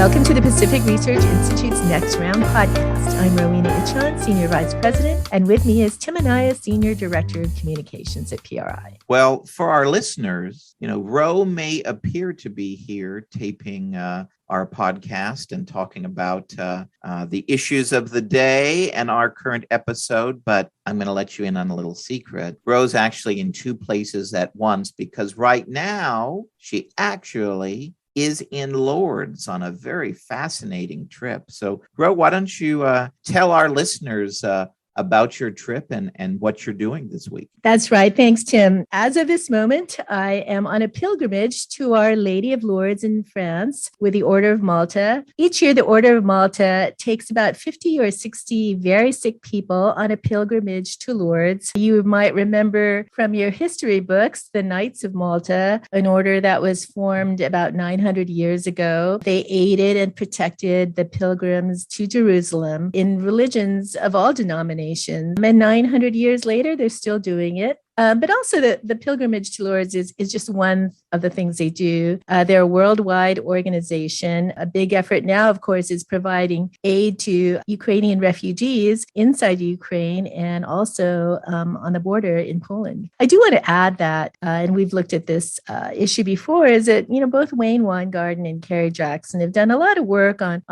Welcome to the Pacific Research Institute's Next Round podcast. I'm Rowena Ichon, Senior Vice President, and with me is Tim Anaya, Senior Director of Communications at PRI. Well, for our listeners, Ro may appear to be here taping our podcast and talking about the issues of the day and our current episode, but I'm going to let you in on a little secret. Ro's actually in two places at once because right now she actually is in Lourdes on a very fascinating trip. So, Ro, why don't you tell our listeners about your trip and what you're doing this week? That's right. Thanks, Tim. As of this moment, I am on a pilgrimage to Our Lady of Lourdes in France with the Order of Malta. Each year, the Order of Malta takes about 50 or 60 very sick people on a pilgrimage to Lourdes. You might remember from your history books, the Knights of Malta, an order that was formed about 900 years ago. They aided and protected the pilgrims to Jerusalem in religions of all denominations. And 900 years later, they're still doing it. But also the pilgrimage to Lourdes is just one of the things they do. They're a worldwide organization. A big effort now, of course, is providing aid to Ukrainian refugees inside Ukraine and also on the border in Poland. I do want to add that, and we've looked at this issue before, is that both Wayne Winegarden and Carrie Jackson have done a lot of work on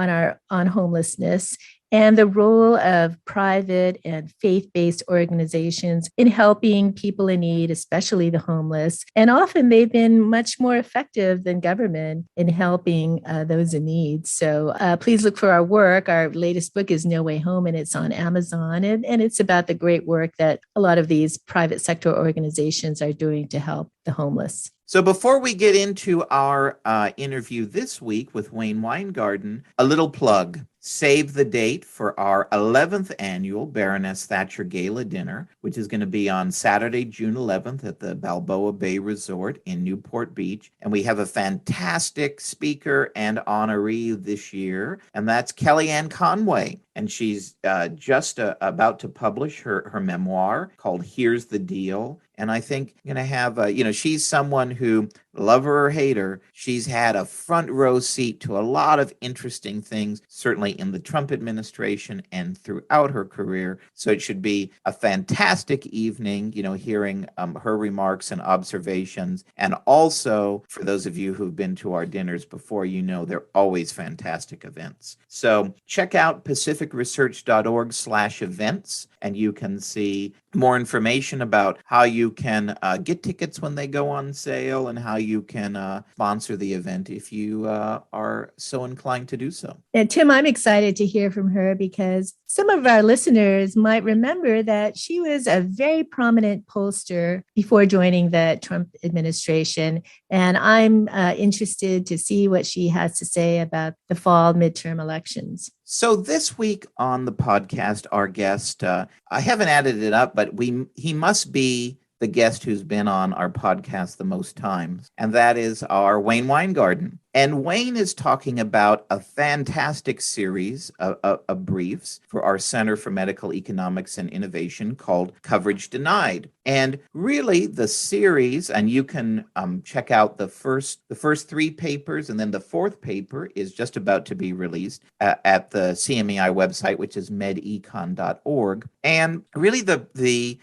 homelessness and the role of private and faith-based organizations in helping people in need, especially the homeless. And often they've been much more effective than government in helping those in need. So please look for our work. Our latest book is No Way Home, and it's on Amazon. And it's about the great work that a lot of these private sector organizations are doing to help the homeless. So before we get into our interview this week with Wayne Winegarden, a little plug. Save the date for our 11th annual Baroness Thatcher Gala Dinner, which is going to be on Saturday, June 11th at the Balboa Bay Resort in Newport Beach. And we have a fantastic speaker and honoree this year, and that's Kellyanne Conway. And she's just about to publish her memoir called Here's the Deal. And I think you're going to have, she's someone who, love her or hate her, she's had a front row seat to a lot of interesting things, certainly in the Trump administration and throughout her career. So it should be a fantastic evening, hearing her remarks and observations. And also, for those of you who've been to our dinners before, they're always fantastic events. So check out pacificresearch.org/events, and you can see more information about how you can get tickets when they go on sale and how you can sponsor the event if you are so inclined to do so. And Tim, I'm excited to hear from her because some of our listeners might remember that she was a very prominent pollster before joining the Trump administration. And I'm interested to see what she has to say about the fall midterm elections. So this week on the podcast, our guest, I haven't added it up, but he must be the guest who's been on our podcast the most times, and that is our Wayne Winegarden. And Wayne is talking about a fantastic series of briefs for our Center for Medical Economics and Innovation called Coverage Denied. And really the series, and you can check out the first three papers, and then the fourth paper is just about to be released at the CMEI website, which is medecon.org. And really the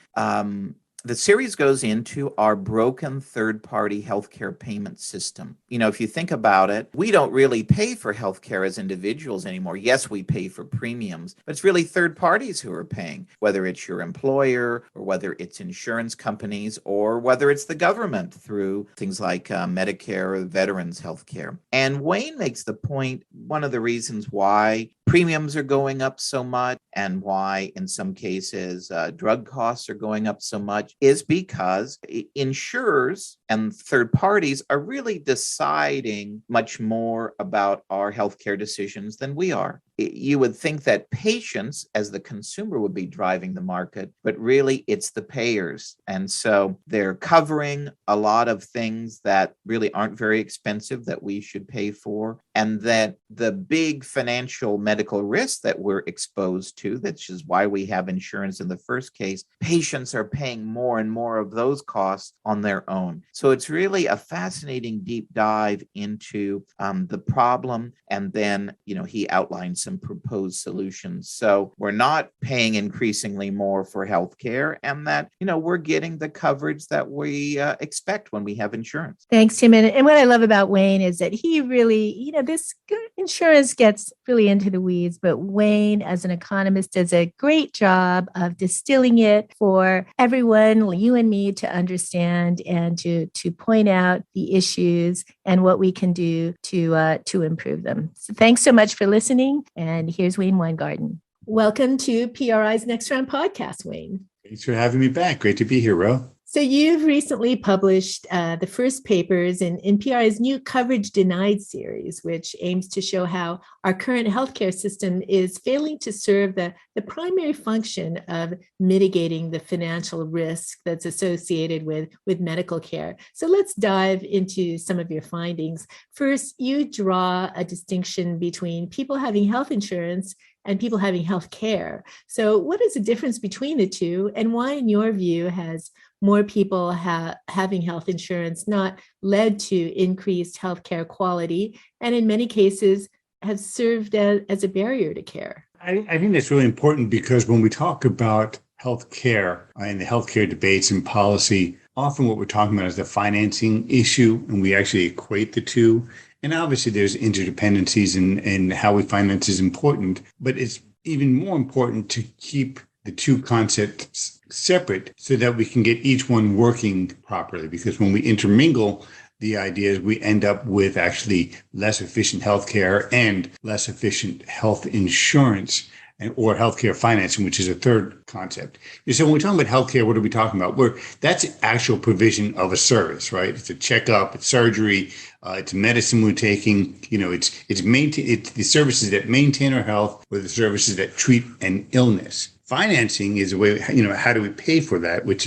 series goes into our broken third-party healthcare payment system. If you think about it, we don't really pay for healthcare as individuals anymore. Yes, we pay for premiums, but it's really third parties who are paying, whether it's your employer or whether it's insurance companies or whether it's the government through things like Medicare or veterans healthcare. And Wayne makes the point, one of the reasons why premiums are going up so much and why in some cases drug costs are going up so much is because insurers and third parties are really deciding much more about our healthcare decisions than we are. You would think that patients as the consumer would be driving the market, but really it's the payers. And so they're covering a lot of things that really aren't very expensive that we should pay for. and that the big financial medical risks that we're exposed to, which is why we have insurance in the first case, patients are paying more and more of those costs on their own. So it's really a fascinating deep dive into the problem. And then, he outlined some proposed solutions. So we're not paying increasingly more for healthcare, and that, we're getting the coverage that we expect when we have insurance. Thanks, Tim. And what I love about Wayne is that he really, this insurance gets really into the weeds, but Wayne, as an economist, does a great job of distilling it for everyone, you and me, to understand and to point out the issues and what we can do to improve them. So thanks so much for listening. And here's Wayne Winegarden. Welcome to PRI's Next Round podcast, Wayne. Thanks for having me back. Great to be here, Ro. So you've recently published the first papers in PRI's new Coverage Denied series, which aims to show how our current healthcare system is failing to serve the primary function of mitigating the financial risk that's associated with medical care. So let's dive into some of your findings. First, you draw a distinction between people having health insurance and people having health care. So what is the difference between the two, and why, in your view, has more people having health insurance not led to increased healthcare quality, and in many cases have served as a barrier to care? I think that's really important, because when we talk about healthcare and the healthcare debates and policy, often what we're talking about is the financing issue, and we actually equate the two. And obviously there's interdependencies, and how we finance is important, but it's even more important to keep the two concepts separate so that we can get each one working properly. Because when we intermingle the ideas, we end up with actually less efficient healthcare and less efficient health insurance or healthcare financing, which is a third concept. So when we're talking about healthcare, what are we talking about? That's actual provision of a service, right? It's a checkup, it's surgery, it's medicine we're taking. It's the services that maintain our health, or the services that treat an illness. Financing is a way, how do we pay for that, which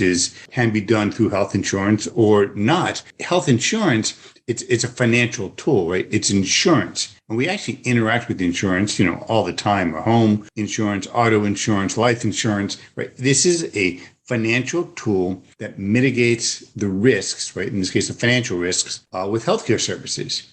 can be done through health insurance or not. Health insurance, it's a financial tool, right? It's insurance. And we actually interact with insurance, all the time. Our home insurance, auto insurance, life insurance, right? This is a financial tool that mitigates the risks, right? In this case, the financial risks with healthcare services.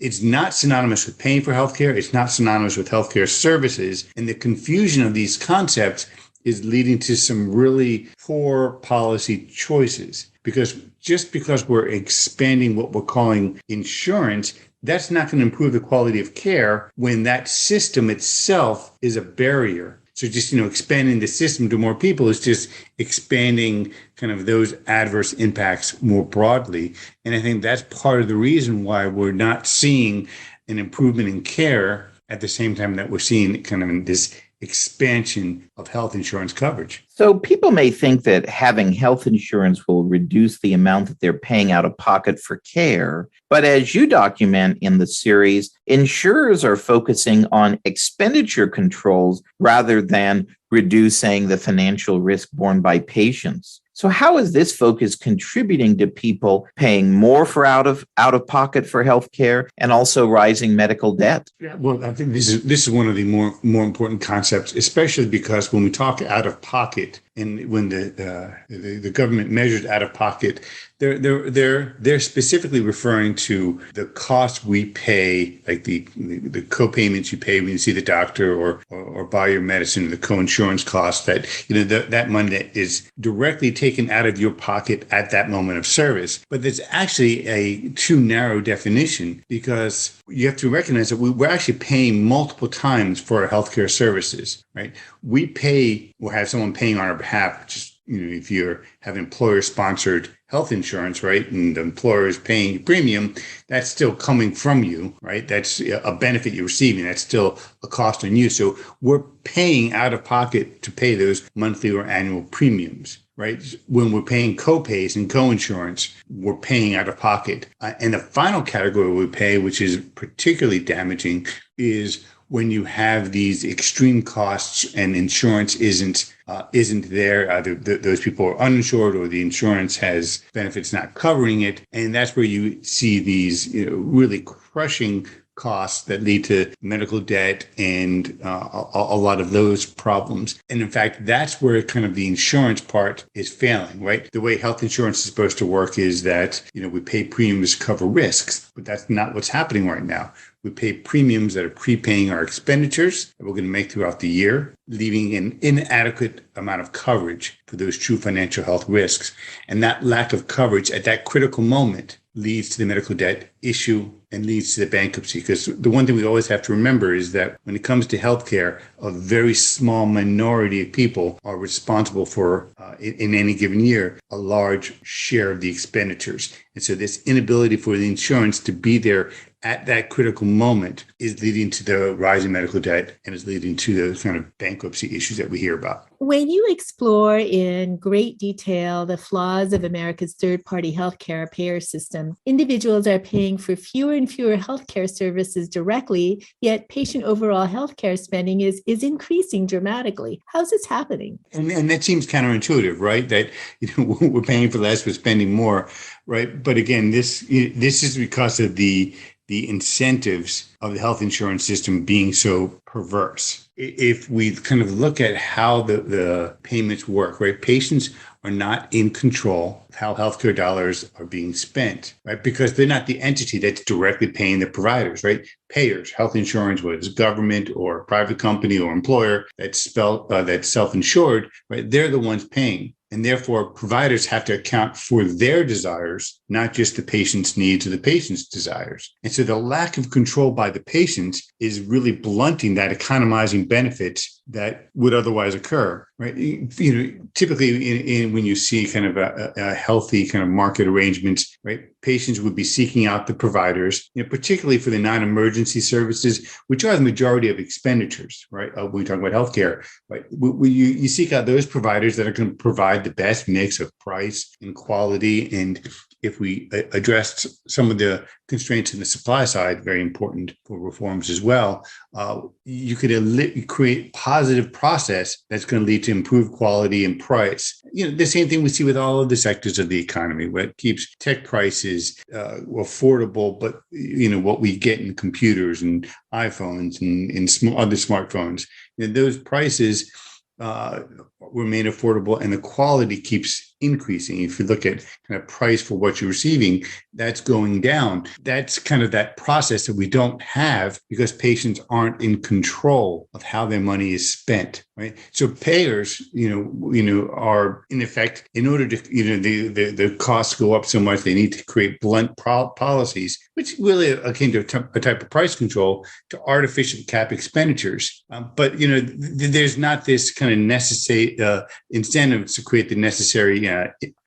It's not synonymous with paying for healthcare. It's not synonymous with healthcare services. And the confusion of these concepts is leading to some really poor policy choices. Because just because we're expanding what we're calling insurance, that's not going to improve the quality of care when that system itself is a barrier. So just, expanding the system to more people is just expanding kind of those adverse impacts more broadly. And I think that's part of the reason why we're not seeing an improvement in care at the same time that we're seeing kind of this expansion of health insurance coverage. So people may think that having health insurance will reduce the amount that they're paying out of pocket for care. But as you document in the series, insurers are focusing on expenditure controls rather than reducing the financial risk borne by patients. So how is this focus contributing to people paying more for out of pocket for healthcare and also rising medical debt? Yeah, well, I think this is one of the more important concepts, especially because when we talk out of pocket, and when the government measures out of pocket, they're specifically referring to the cost we pay, like the co-payments you pay when you see the doctor or buy your medicine, the co-insurance cost, that that money that is directly taken out of your pocket at that moment of service. But there's actually a too narrow definition, because you have to recognize that we're actually paying multiple times for our healthcare services, right? We pay or have someone paying on our behalf, which is, if you have employer-sponsored health insurance, right, and the employer is paying your premium, that's still coming from you, right? That's a benefit you're receiving. That's still a cost on you. So we're paying out of pocket to pay those monthly or annual premiums, right? When we're paying co-pays and co-insurance, we're paying out of pocket. And the final category we pay, which is particularly damaging, is when you have these extreme costs and insurance isn't there. Either those people are uninsured or the insurance has benefits not covering it. And that's where you see these really crushing costs that lead to medical debt and a lot of those problems. And in fact, that's where kind of the insurance part is failing, right? The way health insurance is supposed to work is that, we pay premiums to cover risks, but that's not what's happening right now. We pay premiums that are prepaying our expenditures that we're going to make throughout the year, leaving an inadequate amount of coverage for those true financial health risks. And that lack of coverage at that critical moment leads to the medical debt issue and leads to the bankruptcy. Because the one thing we always have to remember is that when it comes to healthcare, a very small minority of people are responsible for, in any given year, a large share of the expenditures. And so this inability for the insurance to be there at that critical moment is leading to the rise in medical debt and is leading to those kind of bankruptcy issues that we hear about. When you explore in great detail the flaws of America's third-party healthcare payer system, individuals are paying for fewer and fewer healthcare services directly, yet patient overall healthcare spending is increasing dramatically. How's this happening? And that seems counterintuitive, right? That we're paying for less, we're spending more, right? But again, this is because of the incentives of the health insurance system being so perverse. If we kind of look at how the payments work, right? Patients are not in control of how healthcare dollars are being spent, right? Because they're not the entity that's directly paying the providers, right? Payers, health insurance, whether it's government or private company or employer that's self-insured, right? They're the ones paying. And therefore, providers have to account for their desires, not just the patient's needs or the patient's desires. And so the lack of control by the patients is really blunting that economizing benefits that would otherwise occur, right? Typically when you see kind of a healthy kind of market arrangements, right? Patients would be seeking out the providers, particularly for the non-emergency services, which are the majority of expenditures, right? When we talk about healthcare, right? You seek out those providers that are going to provide the best mix of price and quality. And if we addressed some of the constraints in the supply side, very important for reforms as well, you could create positive process that's going to lead to improved quality and price. The same thing we see with all of the sectors of the economy, where it keeps tech prices affordable, but what we get in computers and iPhones and other smartphones, those prices remain affordable and the quality keeps increasing. If you look at kind of price for what you're receiving, that's going down. That's kind of that process that we don't have because patients aren't in control of how their money is spent, right? So payers, are in effect, in order to, the costs go up so much, they need to create blunt policies, which really akin to a type of price control to artificially cap expenditures. But there's not this kind of necessary incentives to create the necessary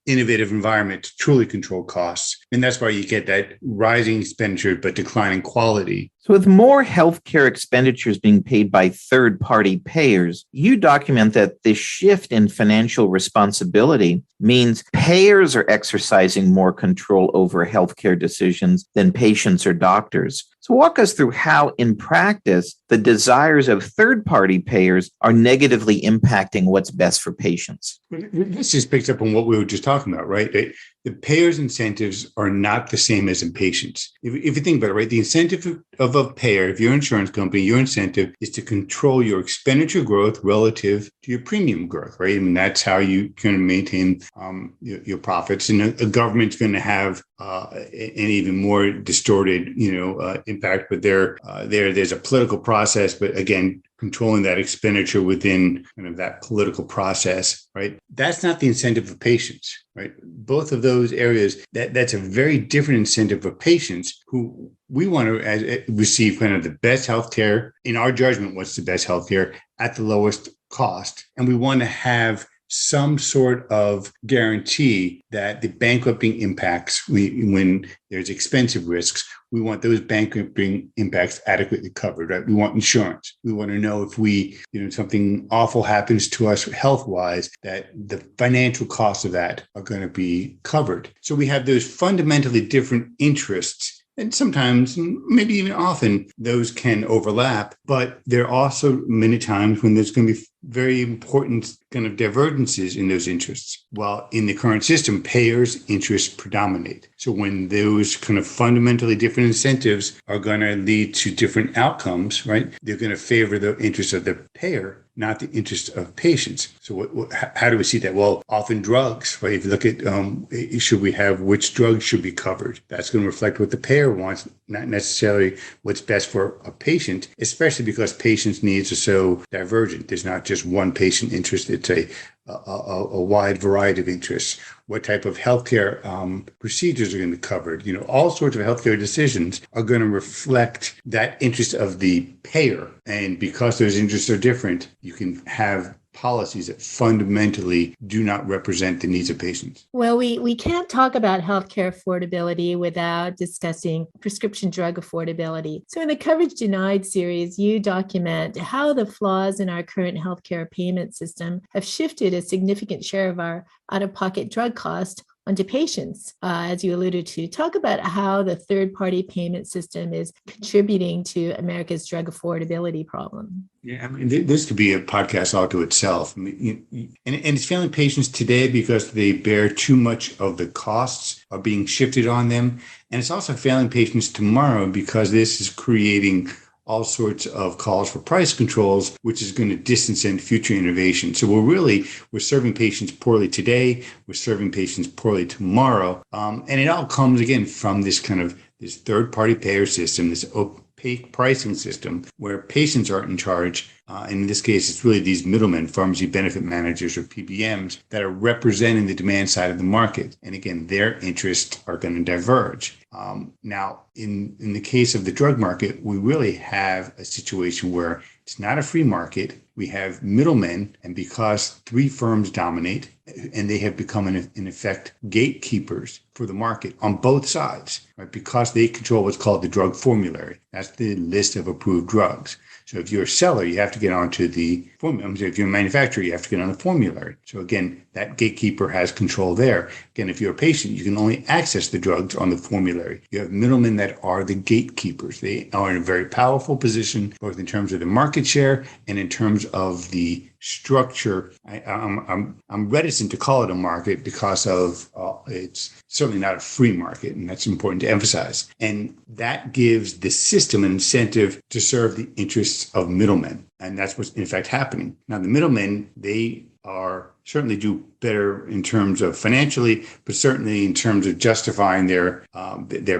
innovative environment to truly control costs. And that's why you get that rising expenditure, but declining quality. So with more healthcare expenditures being paid by third-party payers, you document that this shift in financial responsibility means payers are exercising more control over healthcare decisions than patients or doctors. So walk us through how, in practice, the desires of third-party payers are negatively impacting what's best for patients. This just picks up on what we were just talking about, right? The payers' incentives are not the same as in patients. If you think about it, right, the incentive of a payer, if you're an insurance company, your incentive is to control your expenditure growth relative to your premium growth, right? I mean, that's how you can maintain your profits. And a government's going to have an even more distorted, impact. But there's a political process, but again, controlling that expenditure within kind of that political process, right? That's not the incentive of patients, right? Both of those areas, that's a very different incentive of patients who we want to receive kind of the best healthcare. In our judgment, what's the best healthcare at the lowest cost? And we want to have some sort of guarantee that the bankrupting impacts, when there's expensive risks, we want those bankrupting impacts adequately covered, right? We want insurance. We want to know if something awful happens to us health-wise, that the financial costs of that are going to be covered. So we have those fundamentally different interests. And sometimes, maybe even often, those can overlap. But there are also many times when there's going to be very important kind of divergences in those interests. While in the current system, payers' interests predominate. So when those kind of fundamentally different incentives are going to lead to different outcomes, right, they're going to favor the interests of the payer, not the interests of patients. So how do we see that? Well, often drugs, right? If you look at should we have which drugs should be covered, that's going to reflect what the payer wants, not necessarily what's best for a patient, especially because patients' needs are so divergent. There's not just one patient interest. It's a wide variety of interests. What type of healthcare procedures are going to be covered? All sorts of healthcare decisions are going to reflect that interest of the payer. And because those interests are different, you can have policies that fundamentally do not represent the needs of patients. Well, we can't talk about healthcare affordability without discussing prescription drug affordability. So in the Coverage Denied series, you document how the flaws in our current healthcare payment system have shifted a significant share of our out-of-pocket drug cost onto patients, as you alluded to. Talk about how the third-party payment system is contributing to America's drug affordability problem. Yeah, I mean, this could be a podcast all to itself. I mean, and it's failing patients today because they bear too much of the costs are being shifted on them. And it's also failing patients tomorrow because this is creating all sorts of calls for price controls, which is going to disincent future innovation. So we're serving patients poorly today. We're serving patients poorly tomorrow. And it all comes again from this third-party payer system, this opaque pricing system where patients aren't in charge. And in this case, it's really these middlemen, pharmacy benefit managers or PBMs, that are representing the demand side of the market. And again, their interests are going to diverge. Now, in the case of the drug market, we really have a situation where it's not a free market. We have middlemen, and because three firms dominate, and they have become, in effect, gatekeepers for the market on both sides, right? Because they control what's called the drug formulary. That's the list of approved drugs. So if you're a seller, you have to get onto the formulary. If you're a manufacturer, you have to get on the formulary. So again, that gatekeeper has control there. Again, if you're a patient, you can only access the drugs on the formulary. You have middlemen that are the gatekeepers. They are in a very powerful position, both in terms of the market share and in terms of the structure. I'm reticent to call it a market because of it's certainly not a free market, and that's important to emphasize. And that gives the system an incentive to serve the interests of middlemen, and that's what's in fact happening. Now, the middlemen, they are certainly do better in terms of financially, but certainly in terms of justifying their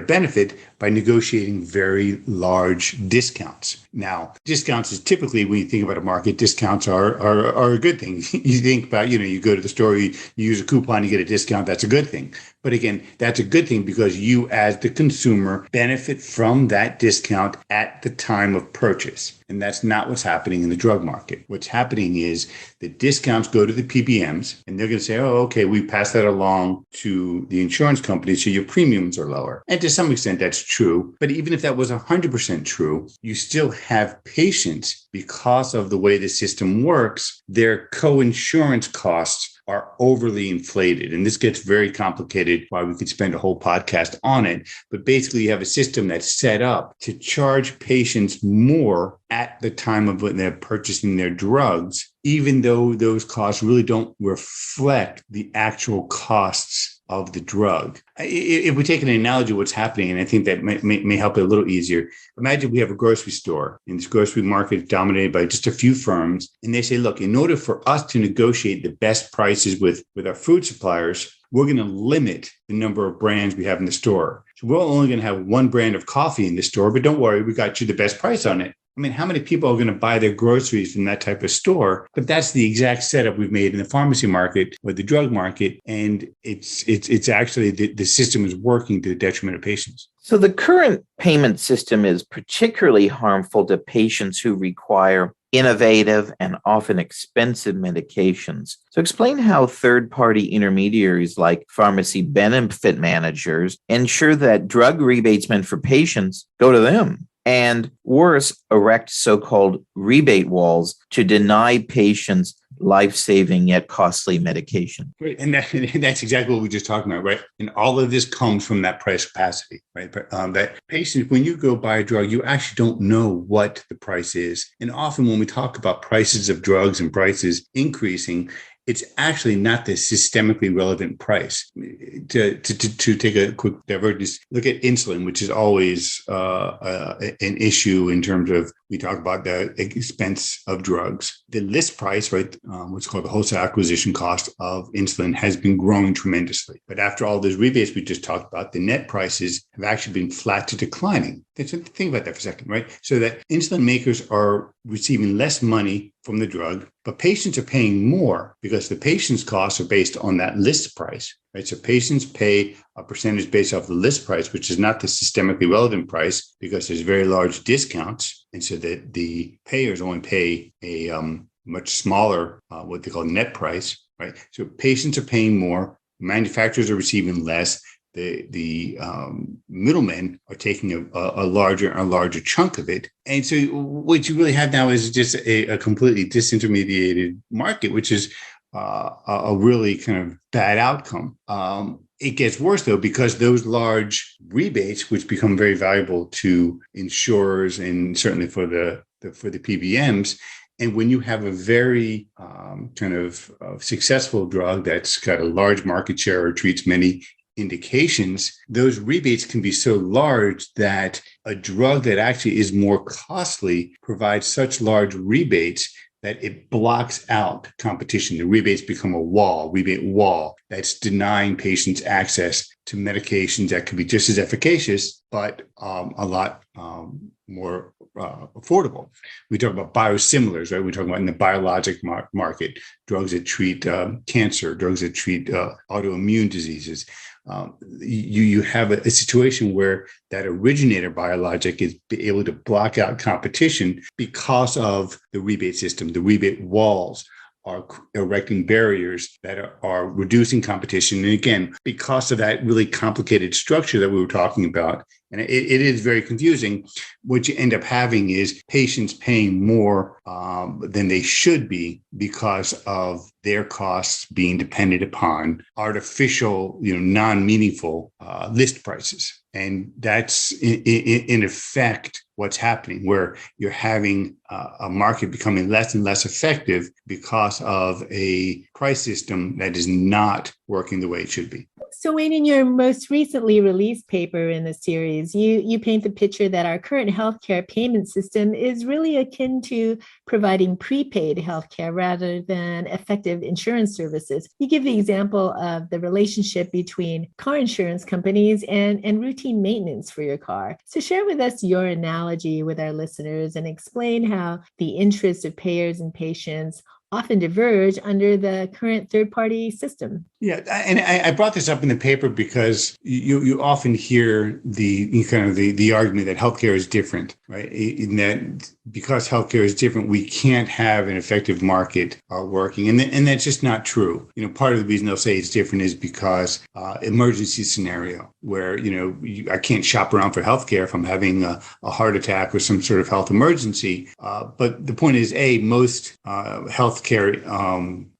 benefit by negotiating very large discounts. Now, discounts is typically, when you think about a market, discounts are a good thing. You think about, you go to the store, you use a coupon, you get a discount, that's a good thing. But again, that's a good thing because you as the consumer benefit from that discount at the time of purchase. And that's not what's happening in the drug market. What's happening is the discounts go to the PBMs, and they're going to say, oh, okay, we pass that along to the insurance company, so your premiums are lower. And to some extent, that's true. But even if that was 100% true, you still have patients, because of the way the system works, their co-insurance costs are overly inflated. And this gets very complicated, why we could spend a whole podcast on it. But basically, you have a system that's set up to charge patients more at the time of when they're purchasing their drugs, even though those costs really don't reflect the actual costs of the drug. If we take an analogy of what's happening, and I think that may help it a little easier. Imagine we have a grocery store, and this grocery market is dominated by just a few firms. And they say, look, in order for us to negotiate the best prices with our food suppliers, we're going to limit the number of brands we have in the store. So we're only going to have one brand of coffee in the store, but don't worry, we got you the best price on it. I mean, how many people are going to buy their groceries from that type of store? But that's the exact setup we've made in the pharmacy market or the drug market. And it's actually the system is working to the detriment of patients. So the current payment system is particularly harmful to patients who require innovative and often expensive medications. So explain how third-party intermediaries like pharmacy benefit managers ensure that drug rebates meant for patients go to them. and worse, erect so-called rebate walls to deny patients life-saving yet costly medication. Right. And that's exactly what we just talked about, right? And all of this comes from that price opacity, right? That patients, when you go buy a drug, you actually don't know what the price is. And often when we talk about prices of drugs and prices increasing, it's actually not the systemically relevant price. To take a quick divergence, look at insulin, which is always an issue in terms of, we talk about the expense of drugs. The list price, right, what's called the wholesale acquisition cost of insulin, has been growing tremendously. But after all those rebates we just talked about, the net prices have actually been flat to declining. Think about that for a second, right? So that insulin makers are receiving less money from the drug, but patients are paying more because the patient's costs are based on that list price, right? So patients pay a percentage based off the list price, which is not the systemically relevant price because there's very large discounts. And so that the payers only pay a much smaller, what they call net price, right? So patients are paying more, manufacturers are receiving less. The middlemen are taking a larger chunk of it. And so what you really have now is just a completely disintermediated market, which is a really kind of bad outcome. It gets worse, though, because those large rebates, which become very valuable to insurers and certainly for the PBMs, and when you have a very kind of successful drug that's got a large market share or treats many indications, those rebates can be so large that a drug that actually is more costly provides such large rebates that it blocks out competition. The rebates become a rebate wall that's denying patients access to medications that could be just as efficacious, but a lot more affordable. We talk about biosimilars, right? We talk about in the biologic market, drugs that treat cancer, drugs that treat autoimmune diseases. You have a situation where that originator biologic is able to block out competition because of the rebate system. The rebate walls are erecting barriers that are reducing competition. And again, because of that really complicated structure that we were talking about, and it is very confusing, what you end up having is patients paying more than they should be because of their costs being dependent upon artificial, non-meaningful list prices. And that's in effect what's happening, where you're having a market becoming less and less effective because of a price system that is not working the way it should be. So, Wayne, in your most recently released paper in the series, you paint the picture that our current healthcare payment system is really akin to providing prepaid healthcare rather than effective insurance services. You give the example of the relationship between car insurance companies and routine maintenance for your car. So share with us your analogy with our listeners and explain how the interests of payers and patients often diverge under the current third-party system. Yeah, and I brought this up in the paper because you often hear the argument that healthcare is different, right? In that because healthcare is different, we can't have an effective market working, and that's just not true. Part of the reason they'll say it's different is because emergency scenario where I can't shop around for healthcare if I'm having a heart attack or some sort of health emergency. But the point is, most healthcare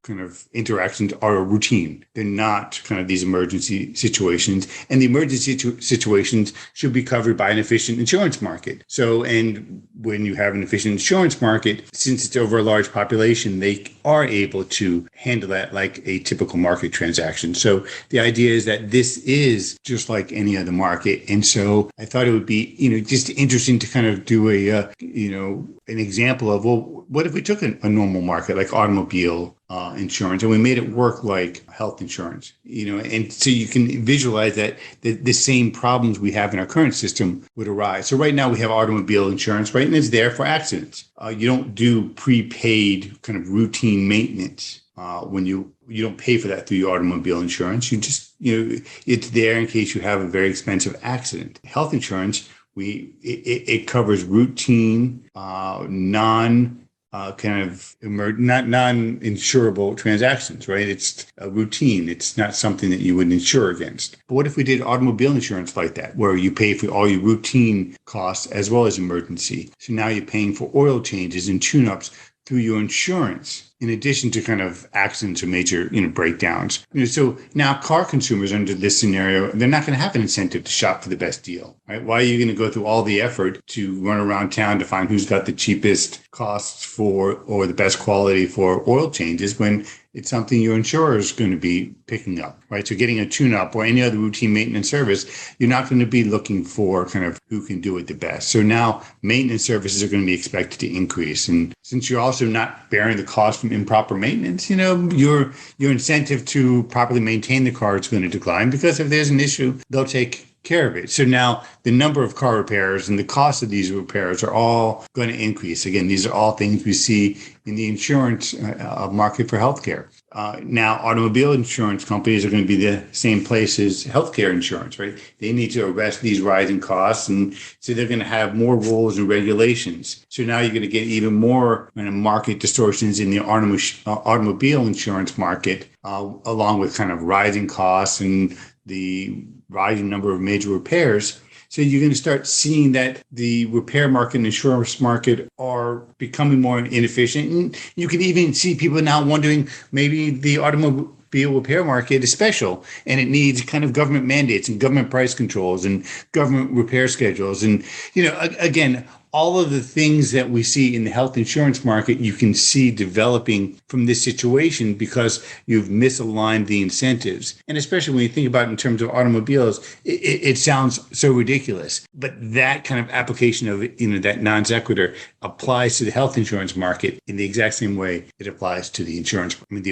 kind of interactions are a routine. They're not kind of these emergency situations. And the emergency situations should be covered by an efficient insurance market. So, and when you have an efficient insurance market, since it's over a large population, they are able to handle that like a typical market transaction. So the idea is that this is just like any other market. And so I thought it would be, just interesting to kind of do an example of, well, what if we took a normal market like automobile insurance and we made it work like health insurance, and so you can visualize that the same problems we have in our current system would arise. So right now we have automobile insurance, right? And it's there for accidents. You don't do prepaid kind of routine maintenance when you don't pay for that through your automobile insurance. You just, it's there in case you have a very expensive accident. Health insurance, it covers routine, non kind of not non-insurable transactions, right? It's a routine. It's not something that you would insure against. But what if we did automobile insurance like that, where you pay for all your routine costs as well as emergency? So now you're paying for oil changes and tune-ups through your insurance, in addition to kind of accidents or major, breakdowns. So now car consumers under this scenario, they're not going to have an incentive to shop for the best deal, right? Why are you going to go through all the effort to run around town to find who's got the cheapest costs for or the best quality for oil changes when it's something your insurer is going to be picking up, right? So getting a tune-up or any other routine maintenance service, you're not going to be looking for kind of who can do it the best. So now maintenance services are going to be expected to increase. And since you're also not bearing the cost from improper maintenance, your incentive to properly maintain the car is going to decline, because if there's an issue, they'll take care of it. So now the number of car repairs and the cost of these repairs are all going to increase. Again, these are all things we see in the insurance market for healthcare. Now, automobile insurance companies are going to be the same place as healthcare insurance, right? They need to arrest these rising costs, and so they're going to have more rules and regulations. So now you're going to get even more market distortions in the automobile insurance market, along with kind of rising costs and the rising number of major repairs. So you're going to start seeing that the repair market and insurance market are becoming more inefficient. And you can even see people now wondering, maybe the automobile repair market is special and it needs kind of government mandates and government price controls and government repair schedules. And, again, all of the things that we see in the health insurance market, you can see developing from this situation because you've misaligned the incentives. And especially when you think about it in terms of automobiles, it sounds so ridiculous. But that kind of application of, that non sequitur applies to the health insurance market in the exact same way it applies to the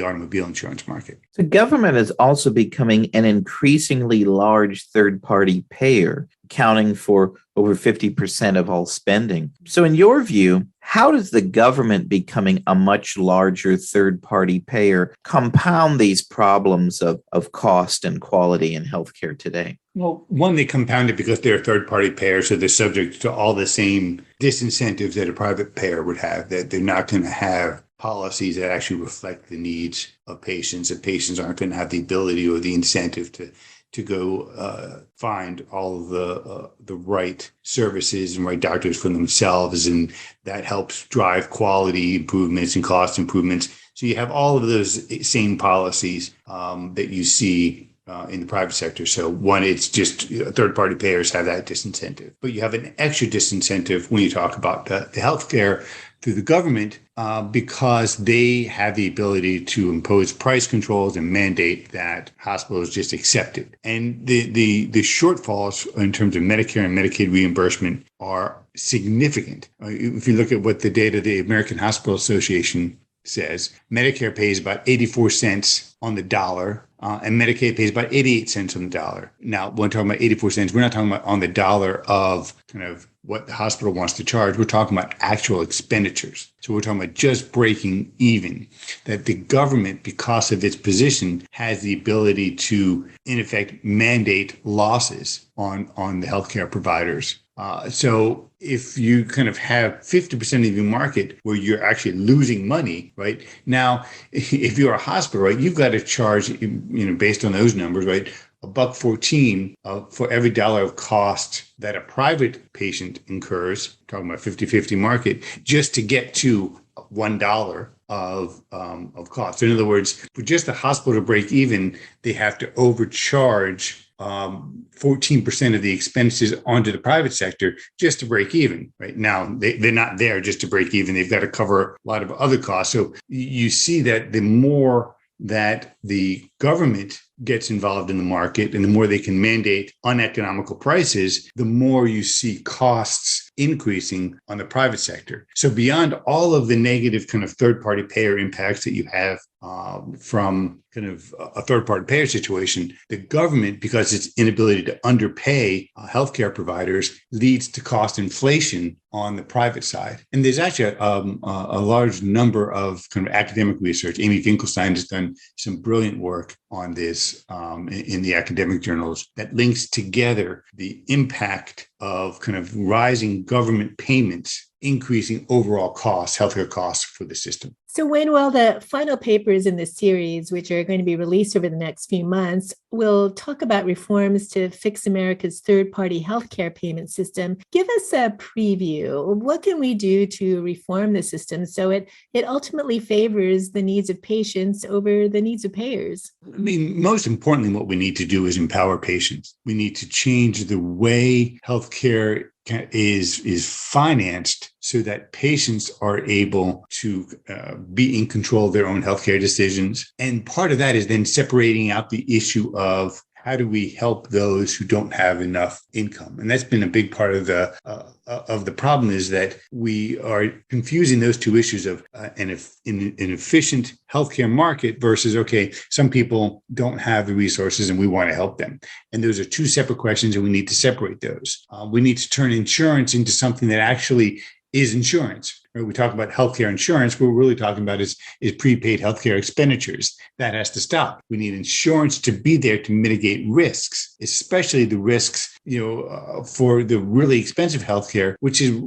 automobile insurance market. The government is also becoming an increasingly large third-party payer, accounting for over 50% of all spending. So in your view, how does the government becoming a much larger third-party payer compound these problems of cost and quality in healthcare today? Well, one, they compound it because they're a third-party payer, so they're subject to all the same disincentives that a private payer would have, that they're not going to have policies that actually reflect the needs of patients, that patients aren't going to have the ability or the incentive to go find all of the right services and right doctors for themselves. And that helps drive quality improvements and cost improvements. So you have all of those same policies that you see in the private sector. So one, it's just third-party payers have that disincentive. But you have an extra disincentive when you talk about the healthcare through the government, because they have the ability to impose price controls and mandate that hospitals just accept it. And the shortfalls in terms of Medicare and Medicaid reimbursement are significant. If you look at what the data the American Hospital Association says, Medicare pays about 84 cents on the dollar, and Medicaid pays about 88 cents on the dollar. Now, when we're talking about 84 cents, we're not talking about on the dollar of kind of what the hospital wants to charge. We're talking about actual expenditures. So we're talking about just breaking even, that the government, because of its position, has the ability to, in effect, mandate losses on the healthcare providers. So if you kind of have 50% of your market where you're actually losing money, right? Now, if you're a hospital, right, you've got to charge, based on those numbers, right, $1.14 for every dollar of cost that a private patient incurs, talking about 50-50 market, just to get to $1 of cost. So in other words, for just the hospital to break even, they have to overcharge 14% of the expenses onto the private sector just to break even. Right now, they're not there just to break even. They've got to cover a lot of other costs. So you see that the more that the government gets involved in the market and the more they can mandate uneconomical prices, the more you see costs increasing on the private sector. So beyond all of the negative kind of third-party payer impacts that you have from kind of a third-party payer situation, the government, because its inability to underpay healthcare providers, leads to cost inflation on the private side. And there's actually a large number of kind of academic research. Amy Finkelstein has done some brilliant work on this in the academic journals that links together the impact of kind of rising government payments increasing overall costs, healthcare costs for the system. So, Wayne, well, the final papers in the series, which are going to be released over the next few months, will talk about reforms to fix America's third-party healthcare payment system. Give us a preview. What can we do to reform the system so it ultimately favors the needs of patients over the needs of payers? I mean, most importantly, what we need to do is empower patients. We need to change the way healthcare is financed so that patients are able to be in control of their own healthcare decisions. And part of that is then separating out the issue of how do we help those who don't have enough income? And that's been a big part of the problem, is that we are confusing those two issues of an efficient healthcare market versus, okay, some people don't have the resources and we want to help them. And those are two separate questions, and we need to separate those. We need to turn insurance into something that actually is insurance. When we talk about healthcare insurance, what we're really talking about is prepaid healthcare expenditures. That has to stop. We need insurance to be there to mitigate risks, especially the risks, for the really expensive healthcare, which is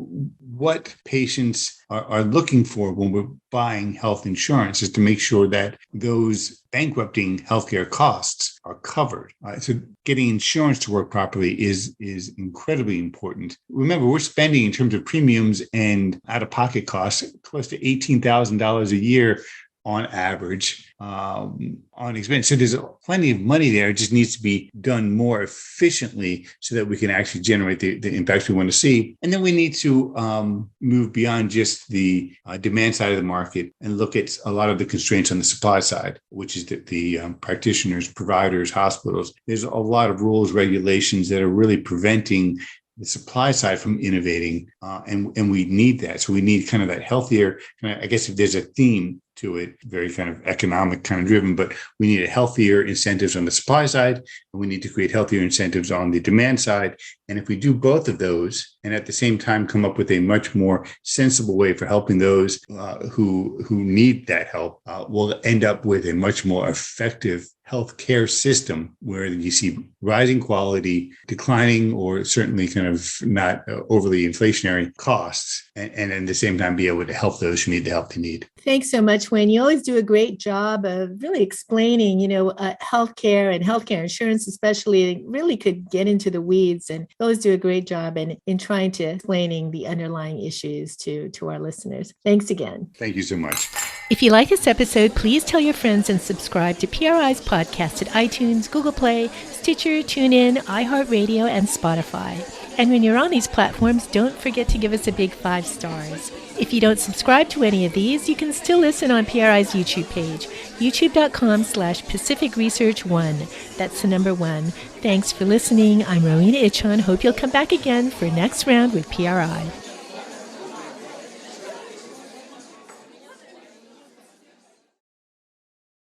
what patients are looking for when we're buying health insurance, is to make sure that those bankrupting healthcare costs are covered. So getting insurance to work properly is incredibly important. Remember, we're spending in terms of premiums and out-of-pocket costs close to $18,000 a year on average on expense. So there's plenty of money there. It just needs to be done more efficiently so that we can actually generate the impacts we want to see. And then we need to move beyond just the demand side of the market and look at a lot of the constraints on the supply side, which is the practitioners, providers, hospitals. There's a lot of rules, regulations that are really preventing the supply side from innovating, and we need that. So we need kind of that healthier, I guess if there's a theme to it, very kind of economic kind of driven, but we need a healthier incentives on the supply side, and we need to create healthier incentives on the demand side. And if we do both of those, and at the same time come up with a much more sensible way for helping those who need that help, we'll end up with a much more effective healthcare system where you see rising quality, declining or certainly kind of not overly inflationary costs, and at the same time be able to help those who need the help they need. Thanks so much, Wayne. You always do a great job of really explaining, healthcare and healthcare insurance, especially, really could get into the weeds, and you always do a great job in trying to explaining the underlying issues to our listeners. Thanks again. Thank you so much. If you like this episode, please tell your friends and subscribe to PRI's podcast at iTunes, Google Play, Stitcher, TuneIn, iHeartRadio, and Spotify. And when you're on these platforms, don't forget to give us a big 5 stars. If you don't subscribe to any of these, you can still listen on PRI's YouTube page, youtube.com/Pacific Research 1. That's the number 1. Thanks for listening. I'm Rowena Ichon. Hope you'll come back again for next round with PRI.